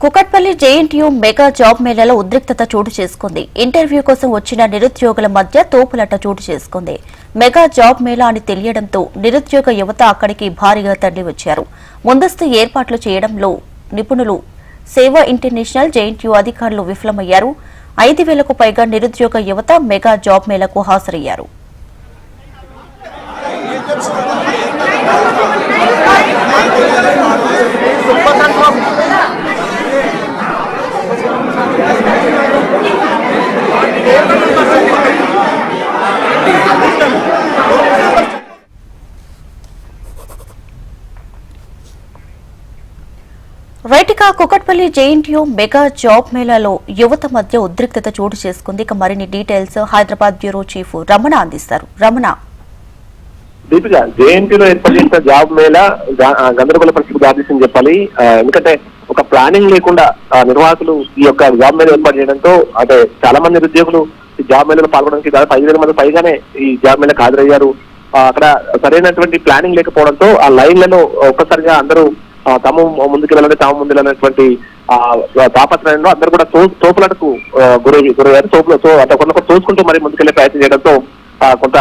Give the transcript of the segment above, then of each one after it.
Kukatpally JNTU mega job మేళాలో ఉద్రిక్తత చోటు చేసుకుంది. ఇంటర్వ్యూ కోసం వచ్చిన నిరుద్యోగుల మధ్య తోపులాట చోటు చేసుకుంది. మెగా జాబ్ మేళా అని తెలియడంతో నిరుద్యోగ యువత అక్కడికి భారీగా తరలివచ్చారు. ముందస్తు ఏర్పాట్లు చేయడంలో నిపుణులు సేవా ఇంటర్నేషనల్ జేఎన్టీయూ అధికారులు విఫలమయ్యారు. 5,000కు పైగా నిరుద్యోగ యువత మెగా జాబ్ మేళాకు హాజరయ్యారు. రైట్గా కుకట్పల్లి జేఎన్టీయూ మెగా జాబ్ మేళాలో యువత మధ్య ఉద్రిక్తత చోటు చేసుకుంది. ఇక మరిన్ని details Hyderabad bureau chief Ramana అందిస్తారు. రమణ, దీపిక, జేఎన్టీలో ఏర్పాటు చేసిన జాబ్ మేళా గందరగోళ పరిస్థితి దారితీసిందని చెప్పాలి. ఎందుకంటే ఒక ప్లానింగ్ లేకుండా నిర్వాహకులు ఈ యొక్క జాబ్ మేళా ఏర్పాటు చేయడంతో అంటే చాలా మంది నిరుద్యోగులు ఈ జాబ్ మేళాలో పాల్గొనడానికి దాదాపు 5,000 మంది పైగానే ఈ జాబ్ మేళాకు హాజరయ్యారు. అక్కడ సరైనటువంటి ప్లానింగ్ లేకపోవడంతో ఆ లైన్లలో ఒక్కసారిగా అందరూ తాము ముందుకు వెళ్ళాలనేటువంటి తాపత్రయంలో అందరూ కూడా తోపులాటకు గురయ్యారు. అంటే కొంత తోసుకుంటూ మరి ముందుకెళ్లే ప్రయత్నం చేయడంతో కొంత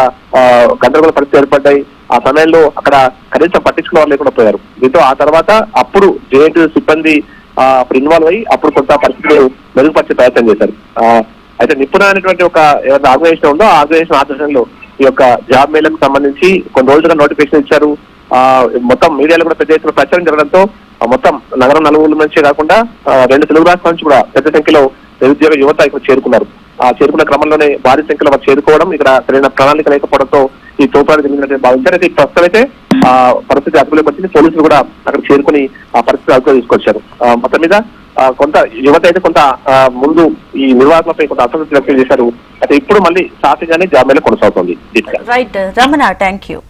గందరగోళ పరిస్థితి ఏర్పడ్డాయి. ఆ సమయంలో అక్కడ కనీసం పట్టించుకునే వాళ్ళు లేకుండా పోయారు. దీంతో ఆ తర్వాత అప్పుడు జేఎన్టీయూ సిబ్బంది అప్పుడు ఇన్వాల్వ్ అయ్యి అప్పుడు కొంత పరిస్థితులు మెరుగుపరిచే ప్రయత్నం చేశారు. అయితే నిపుణ అనేటువంటి ఒక ఏదైనా ఆర్గనైజేషన్ ఉందో ఆ ఆర్గనైజేషన్ ఆధ్వర్యంలో ఈ యొక్క జాబ్ మేళకు సంబంధించి కొన్ని రోజులుగా నోటిఫికేషన్ ఇచ్చారు. మొత్తం మీడియాలో కూడా పెద్ద ఎత్తున ప్రచారం జరగడంతో మొత్తం నగరం నలుగురు నుంచే కాకుండా 2 తెలుగు రాష్ట్రాల నుంచి కూడా పెద్ద సంఖ్యలో నిరుద్యోగ యువత ఇక్కడ చేరుకున్నారు. చేరుకున్న క్రమంలోనే భారీ సంఖ్యలో వారు చేరుకోవడం, ఇక్కడ సరైన ప్రణాళిక లేకపోవడంతో ఈ తోపాటు జరిగినట్టు భావించారు. అయితే ప్రస్తుతం అయితే పరిస్థితి అదుపులోకి వచ్చింది. పోలీసులు కూడా అక్కడ చేరుకుని ఆ పరిస్థితి అదుపులో తీసుకొచ్చారు. మొత్తం మీద కొంత యువత అయితే కొంత ముందు ఈ నిర్వాహకులపై కొంత అసంతృప్తి వ్యక్తం చేశారు. అయితే ఇప్పుడు మళ్ళీ సాఫీగానే జాబ్ మేళా కొనసాగుతుంది. Right Ramana, thank you.